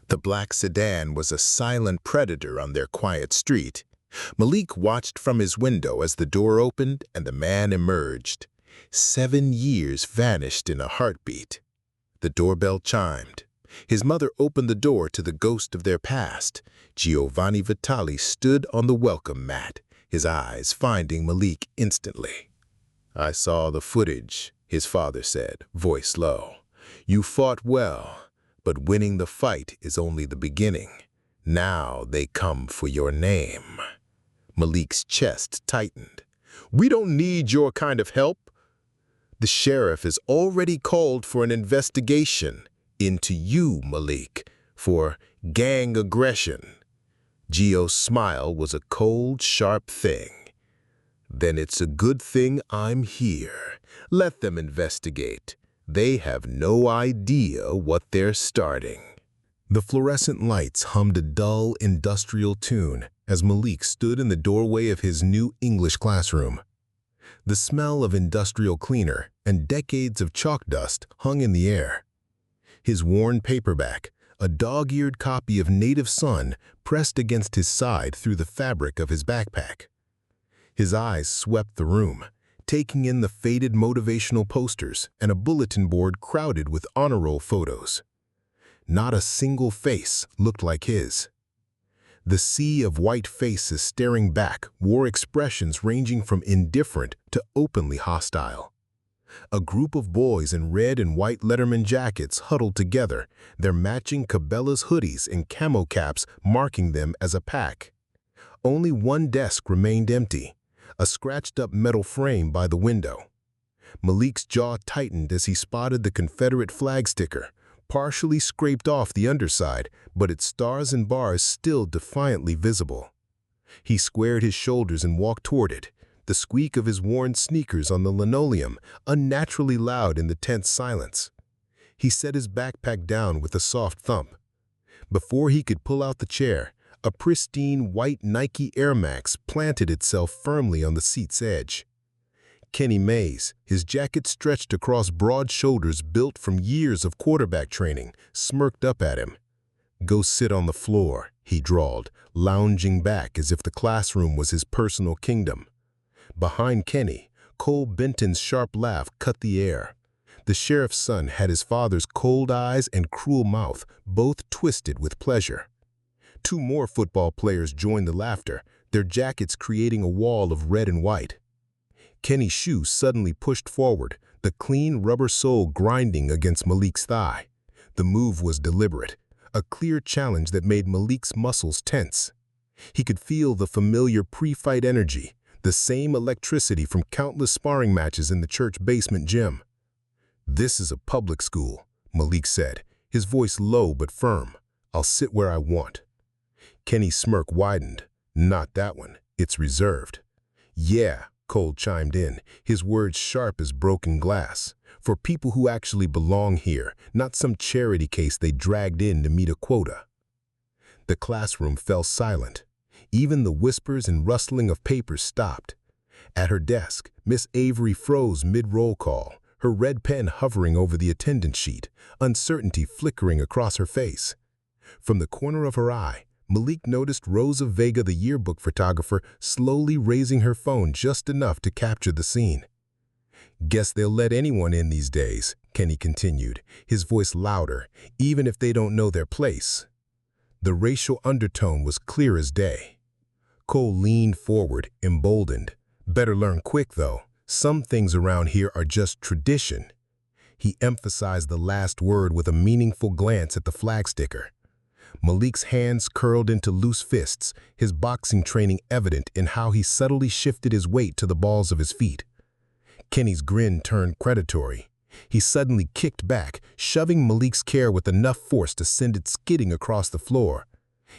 The black sedan was a silent predator on their quiet street. Malik watched from his window as the door opened and the man emerged. 7 years vanished in a heartbeat. The doorbell chimed. His mother opened the door to the ghost of their past. Giovanni Vitali stood on the welcome mat, his eyes finding Malik instantly. "I saw the footage," his father said, voice low. "You fought well, but winning the fight is only the beginning. Now they come for your name." Malik's chest tightened. "We don't need your kind of help." "The sheriff is already called for an investigation into you, Malik, for gang aggression." Gio's smile was a cold, sharp thing. "Then it's a good thing I'm here. Let them investigate. They have no idea what they're starting." The fluorescent lights hummed a dull, industrial tune as Malik stood in the doorway of his new English classroom. The smell of industrial cleaner and decades of chalk dust hung in the air. His worn paperback, a dog-eared copy of Native Son, pressed against his side through the fabric of his backpack. His eyes swept the room, taking in the faded motivational posters and a bulletin board crowded with honor roll photos. Not a single face looked like his. The sea of white faces staring back wore expressions ranging from indifferent to openly hostile. A group of boys in red and white Letterman jackets huddled together, their matching Cabela's hoodies and camo caps marking them as a pack. Only one desk remained empty, a scratched-up metal frame by the window. Malik's jaw tightened as he spotted the Confederate flag sticker, partially scraped off the underside, but its stars and bars still defiantly visible. He squared his shoulders and walked toward it, the squeak of his worn sneakers on the linoleum unnaturally loud in the tense silence. He set his backpack down with a soft thump. Before he could pull out the chair, a pristine white Nike Air Max planted itself firmly on the seat's edge. Kenny Mays, his jacket stretched across broad shoulders built from years of quarterback training, smirked up at him. "Go sit on the floor," he drawled, lounging back as if the classroom was his personal kingdom. Behind Kenny, Cole Benton's sharp laugh cut the air. The sheriff's son had his father's cold eyes and cruel mouth, both twisted with pleasure. 2 more football players joined the laughter, their jackets creating a wall of red and white. Kenny's shoe suddenly pushed forward, the clean rubber sole grinding against Malik's thigh. The move was deliberate, a clear challenge that made Malik's muscles tense. He could feel the familiar pre-fight energy, the same electricity from countless sparring matches in the church basement gym. "This is a public school," Malik said, his voice low but firm. "I'll sit where I want." Kenny's smirk widened. "Not that one. It's reserved." "Yeah," Cole chimed in, his words sharp as broken glass. "For people who actually belong here, not some charity case they dragged in to meet a quota." The classroom fell silent. Even the whispers and rustling of papers stopped. At her desk, Miss Avery froze mid-roll call, her red pen hovering over the attendance sheet, uncertainty flickering across her face. From the corner of her eye, Malik noticed Rosa Vega, the yearbook photographer, slowly raising her phone just enough to capture the scene. "Guess they'll let anyone in these days," Kenny continued, his voice louder, "even if they don't know their place." The racial undertone was clear as day. Cole leaned forward, emboldened. "Better learn quick, though. Some things around here are just tradition." He emphasized the last word with a meaningful glance at the flag sticker. Malik's hands curled into loose fists, his boxing training evident in how he subtly shifted his weight to the balls of his feet. Kenny's grin turned predatory. He suddenly kicked back, shoving Malik's chair with enough force to send it skidding across the floor.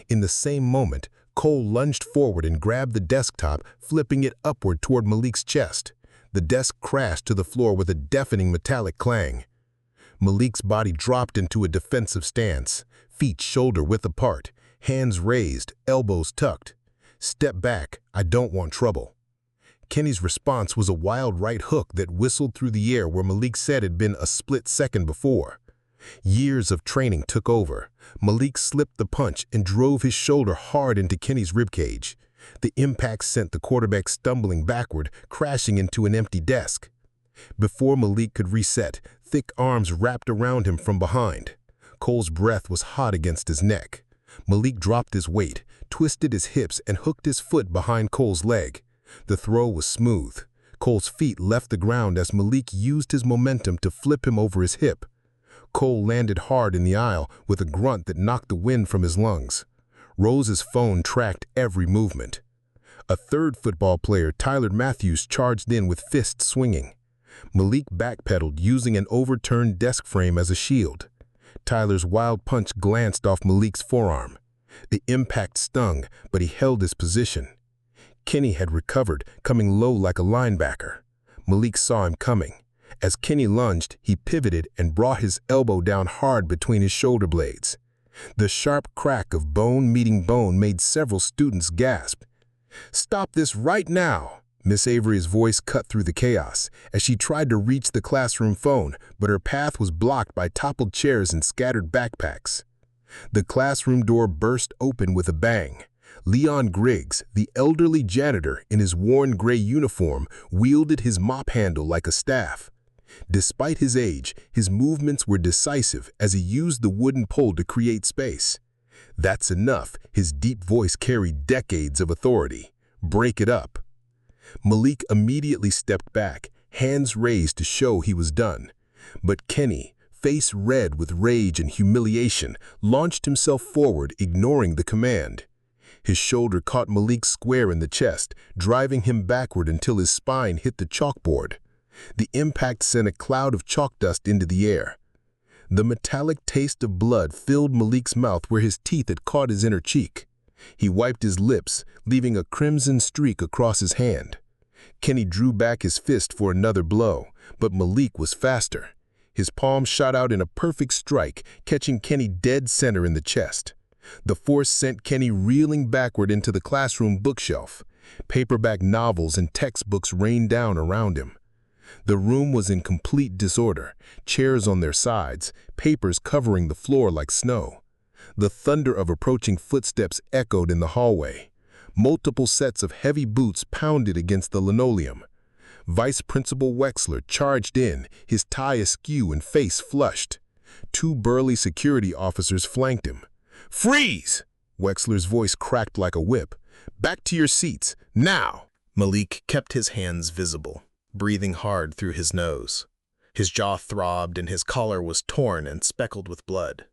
In the same moment, Cole lunged forward and grabbed the desktop, flipping it upward toward Malik's chest. The desk crashed to the floor with a deafening metallic clang. Malik's body dropped into a defensive stance, feet shoulder-width apart, hands raised, elbows tucked. "Step back, I don't want trouble." Kenny's response was a wild right hook that whistled through the air where Malik said had been a split second before. Years of training took over. Malik slipped the punch and drove his shoulder hard into Kenny's ribcage. The impact sent the quarterback stumbling backward, crashing into an empty desk. Before Malik could reset, thick arms wrapped around him from behind. Cole's breath was hot against his neck. Malik dropped his weight, twisted his hips, and hooked his foot behind Cole's leg. The throw was smooth. Cole's feet left the ground as Malik used his momentum to flip him over his hip. Cole landed hard in the aisle with a grunt that knocked the wind from his lungs. Rose's phone tracked every movement. A third football player, Tyler Matthews, charged in with fists swinging. Malik backpedaled, using an overturned desk frame as a shield. Tyler's wild punch glanced off Malik's forearm. The impact stung, but he held his position. Kenny had recovered, coming low like a linebacker. Malik saw him coming. As Kenny lunged, he pivoted and brought his elbow down hard between his shoulder blades. The sharp crack of bone meeting bone made several students gasp. "Stop this right now!" Miss Avery's voice cut through the chaos as she tried to reach the classroom phone, but her path was blocked by toppled chairs and scattered backpacks. The classroom door burst open with a bang. Leon Griggs, the elderly janitor in his worn gray uniform, wielded his mop handle like a staff. Despite his age, his movements were decisive as he used the wooden pole to create space. "That's enough," his deep voice carried decades of authority. "Break it up." Malik immediately stepped back, hands raised to show he was done. But Kenny, face red with rage and humiliation, launched himself forward, ignoring the command. His shoulder caught Malik square in the chest, driving him backward until his spine hit the chalkboard. The impact sent a cloud of chalk dust into the air. The metallic taste of blood filled Malik's mouth where his teeth had caught his inner cheek. He wiped his lips, leaving a crimson streak across his hand. Kenny drew back his fist for another blow, but Malik was faster. His palm shot out in a perfect strike, catching Kenny dead center in the chest. The force sent Kenny reeling backward into the classroom bookshelf. Paperback novels and textbooks rained down around him. The room was in complete disorder, chairs on their sides, papers covering the floor like snow. The thunder of approaching footsteps echoed in the hallway. Multiple sets of heavy boots pounded against the linoleum. Vice Principal Wexler charged in, his tie askew and face flushed. Two burly security officers flanked him. "Freeze!" Wexler's voice cracked like a whip. "Back to your seats, now!" Malik kept his hands visible, breathing hard through his nose. His jaw throbbed and his collar was torn and speckled with blood.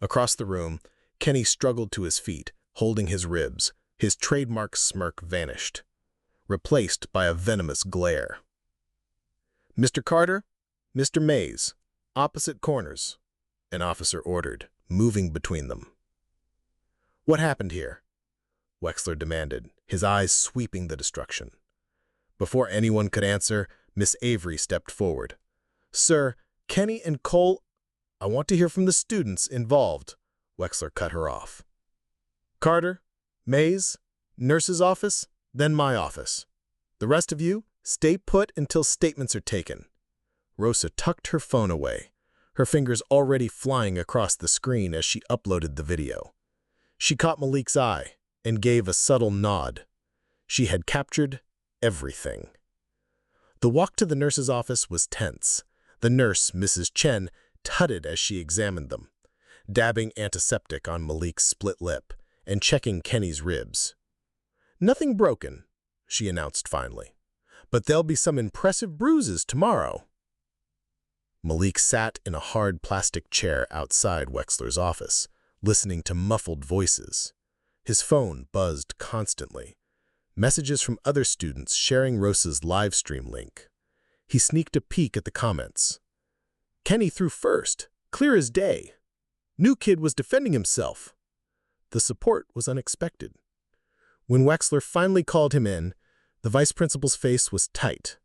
Across the room, Kenny struggled to his feet, holding his ribs. His trademark smirk vanished, replaced by a venomous glare. "Mr. Carter, Mr. Mays, opposite corners," an officer ordered, moving between them. "What happened here?" Wexler demanded, his eyes sweeping the destruction. Before anyone could answer, Miss Avery stepped forward. "Sir, Kenny and Cole—" "I want to hear from the students involved," Wexler cut her off. "Carter, Mays, nurse's office, then my office. The rest of you, stay put until statements are taken." Rosa tucked her phone away, her fingers already flying across the screen as she uploaded the video. She caught Malik's eye and gave a subtle nod. She had captured everything. The walk to the nurse's office was tense. The nurse, Mrs. Chen, tutted as she examined them, dabbing antiseptic on Malik's split lip and checking Kenny's ribs. "Nothing broken," she announced finally, "but there'll be some impressive bruises tomorrow." Malik sat in a hard plastic chair outside Wexler's office, listening to muffled voices. His phone buzzed constantly, messages from other students sharing Rosa's live stream link. He sneaked a peek at the comments. "Kenny threw first, clear as day. New kid was defending himself." The support was unexpected. When Wexler finally called him in, the vice principal's face was tight.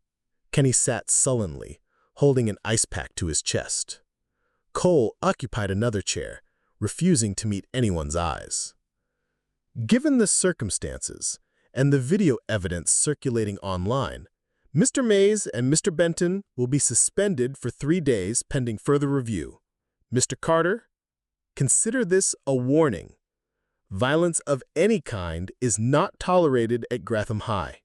Kenny sat sullenly, holding an ice pack to his chest. Cole occupied another chair, refusing to meet anyone's eyes. Given the circumstances and the video evidence circulating online, Mr. Mays and Mr. Benton will be suspended for 3 days pending further review. Mr. Carter, consider this a warning. Violence of any kind is not tolerated at Gratham High.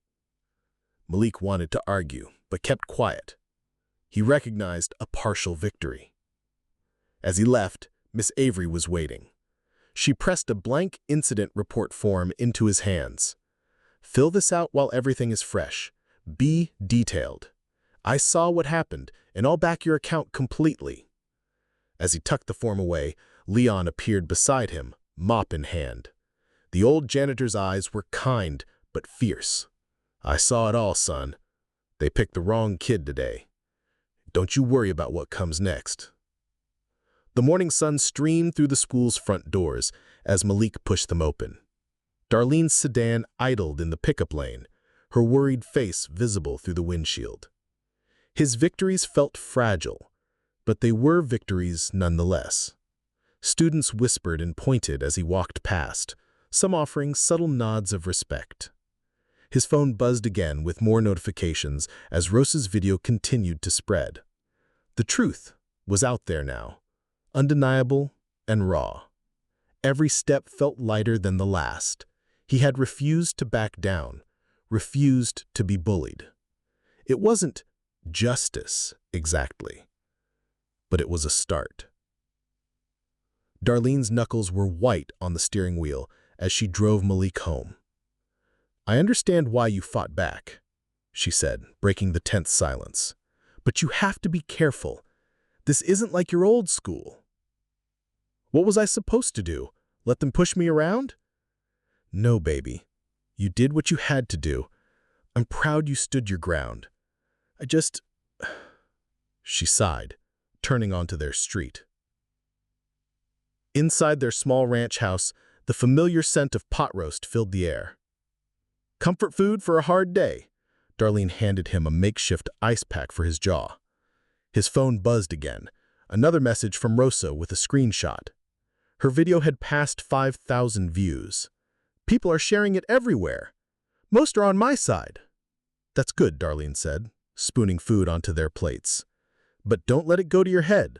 Malik wanted to argue, but kept quiet. He recognized a partial victory. As he left, Miss Avery was waiting. She pressed a blank incident report form into his hands. Fill this out while everything is fresh. Be detailed. I saw what happened, and I'll back your account completely. As he tucked the form away, Leon appeared beside him, mop in hand. The old janitor's eyes were kind but fierce. I saw it all, son. They picked the wrong kid today. Don't you worry about what comes next. The morning sun streamed through the school's front doors as Malik pushed them open. Darlene's sedan idled in the pickup lane, her worried face visible through the windshield. His victories felt fragile, but they were victories nonetheless. Students whispered and pointed as he walked past, some offering subtle nods of respect. His phone buzzed again with more notifications as Rosa's video continued to spread. The truth was out there now, undeniable and raw. Every step felt lighter than the last. He had refused to back down, refused to be bullied. It wasn't justice, exactly, but it was a start. Darlene's knuckles were white on the steering wheel as she drove Malik home. I understand why you fought back, she said, breaking the tense silence. But you have to be careful. This isn't like your old school. What was I supposed to do? Let them push me around? No, baby. You did what you had to do. I'm proud you stood your ground. She sighed, turning onto their street. Inside their small ranch house, the familiar scent of pot roast filled the air. Comfort food for a hard day. Darlene handed him a makeshift ice pack for his jaw. His phone buzzed again, another message from Rosa with a screenshot. Her video had passed 5,000 views. People are sharing it everywhere. Most are on my side. That's good, Darlene said, spooning food onto their plates. But don't let it go to your head.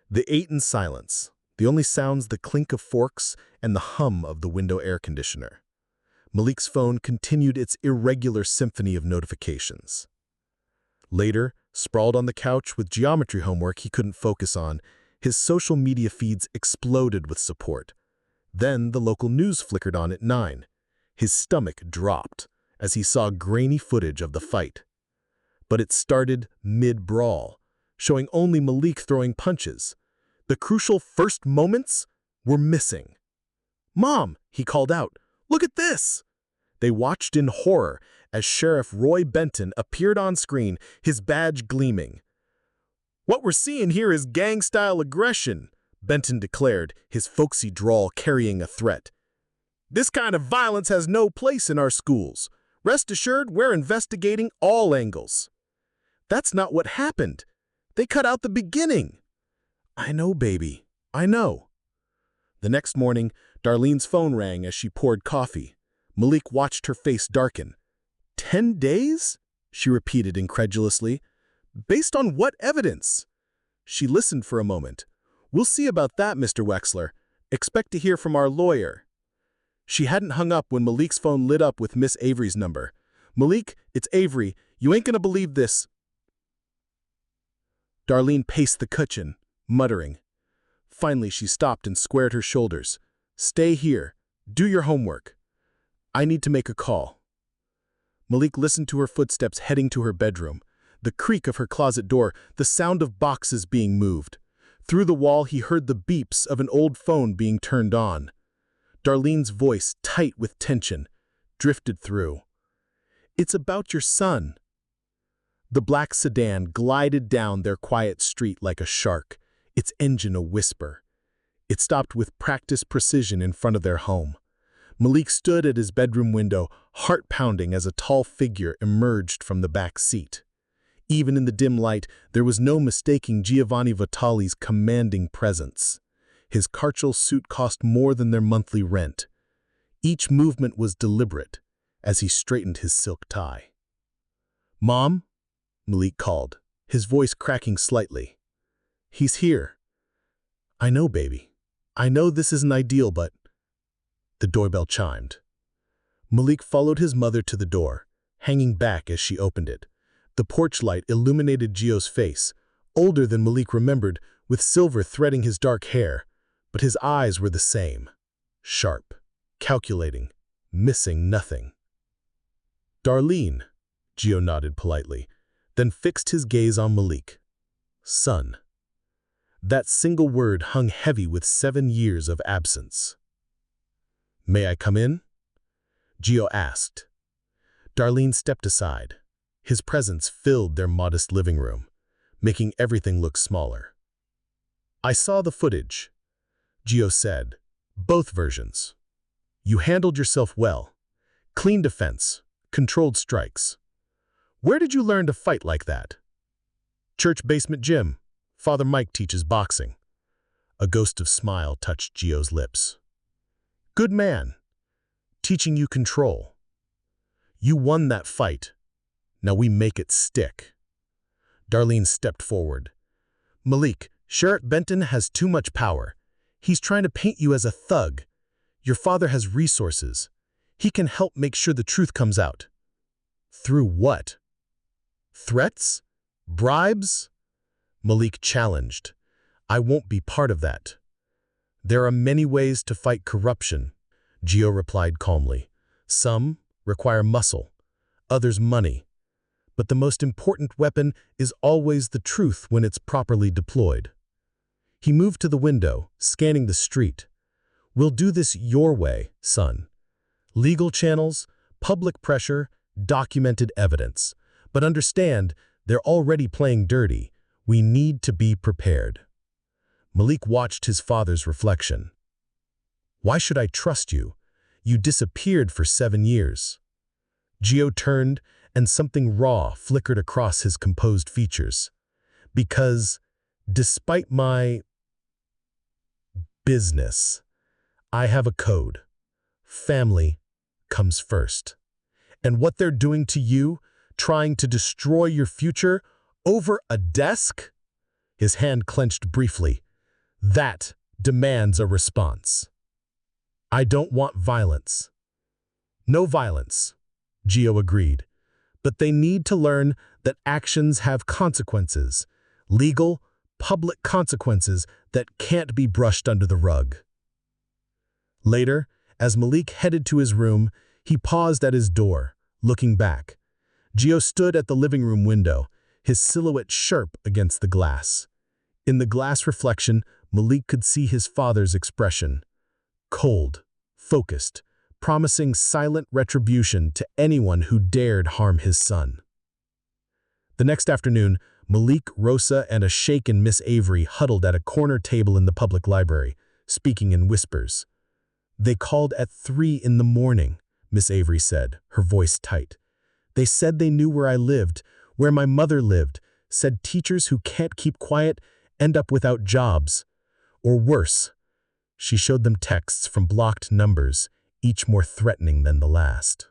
They ate in silence, the only sounds the clink of forks and the hum of the window air conditioner. Malik's phone continued its irregular symphony of notifications. Later, sprawled on the couch with geometry homework he couldn't focus on, his social media feeds exploded with support. Then the local news flickered on at 9. His stomach dropped as he saw grainy footage of the fight. But it started mid-brawl, showing only Malik throwing punches. The crucial first moments were missing. "Mom," he called out, "look at this!" They watched in horror as Sheriff Roy Benton appeared on screen, his badge gleaming. "What we're seeing here is gang-style aggression," Benton declared, his folksy drawl carrying a threat. "This kind of violence has no place in our schools. Rest assured, we're investigating all angles." "That's not what happened. They cut out the beginning." "I know, baby. I know." The next morning, Darlene's phone rang as she poured coffee. Malik watched her face darken. 10 days? She repeated incredulously. Based on what evidence? She listened for a moment. "We'll see about that, Mr. Wexler. Expect to hear from our lawyer." She hadn't hung up when Malik's phone lit up with Miss Avery's number. "Malik, it's Avery. You ain't gonna believe this." Darlene paced the kitchen, muttering. Finally, she stopped and squared her shoulders. "Stay here. Do your homework. I need to make a call." Malik listened to her footsteps heading to her bedroom, the creak of her closet door, the sound of boxes being moved. Through the wall, he heard the beeps of an old phone being turned on. Darlene's voice, tight with tension, drifted through. "It's about your son." The black sedan glided down their quiet street like a shark, its engine a whisper. It stopped with practiced precision in front of their home. Malik stood at his bedroom window, heart pounding as a tall figure emerged from the back seat. Even in the dim light, there was no mistaking Giovanni Vitali's commanding presence. His carchal suit cost more than their monthly rent. Each movement was deliberate as he straightened his silk tie. "Mom?" Malik called, his voice cracking slightly. "He's here." I know, baby. I know this isn't ideal, but... The doorbell chimed. Malik followed his mother to the door, hanging back as she opened it. The porch light illuminated Gio's face, older than Malik remembered, with silver threading his dark hair, but his eyes were the same. Sharp, calculating, missing nothing. Darlene, Gio nodded politely, then fixed his gaze on Malik. Son. That single word hung heavy with 7 years of absence. May I come in? Gio asked. Darlene stepped aside. His presence filled their modest living room, making everything look smaller. I saw the footage, Gio said. Both versions. You handled yourself well. Clean defense, controlled strikes. Where did you learn to fight like that? Church basement gym. Father Mike teaches boxing. A ghost of smile touched Gio's lips. Good man. Teaching you control. You won that fight. Now we make it stick. Darlene stepped forward. Malik, Sheriff Benton has too much power. He's trying to paint you as a thug. Your father has resources. He can help make sure the truth comes out. Through what? Threats? Bribes? Malik challenged. I won't be part of that. There are many ways to fight corruption, Gio replied calmly. Some require muscle, others money. But the most important weapon is always the truth when it's properly deployed. He moved to the window, scanning the street. We'll do this your way, son. Legal channels, public pressure, documented evidence. But understand, they're already playing dirty. We need to be prepared. Malik watched his father's reflection. Why should I trust you? You disappeared for 7 years. Gio turned, and something raw flickered across his composed features. Because, despite my business, I have a code. Family comes first. And what they're doing to you, trying to destroy your future over a desk? His hand clenched briefly. That demands a response. I don't want violence. No violence, Gio agreed. But they need to learn that actions have consequences. Legal, public consequences that can't be brushed under the rug. Later, as Malik headed to his room, he paused at his door, looking back. Gio stood at the living room window, his silhouette sharp against the glass. In the glass reflection, Malik could see his father's expression. Cold, focused, promising silent retribution to anyone who dared harm his son. The next afternoon, Malik, Rosa, and a shaken Miss Avery huddled at a corner table in the public library, speaking in whispers. They called at 3 in the morning, Miss Avery said, her voice tight. They said they knew where I lived, where my mother lived, said teachers who can't keep quiet end up without jobs. Or worse. She showed them texts from blocked numbers, each more threatening than the last.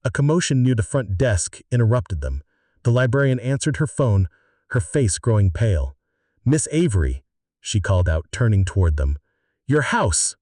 A commotion near the front desk interrupted them. The librarian answered her phone, her face growing pale. Miss Avery, she called out, turning toward them. Your house!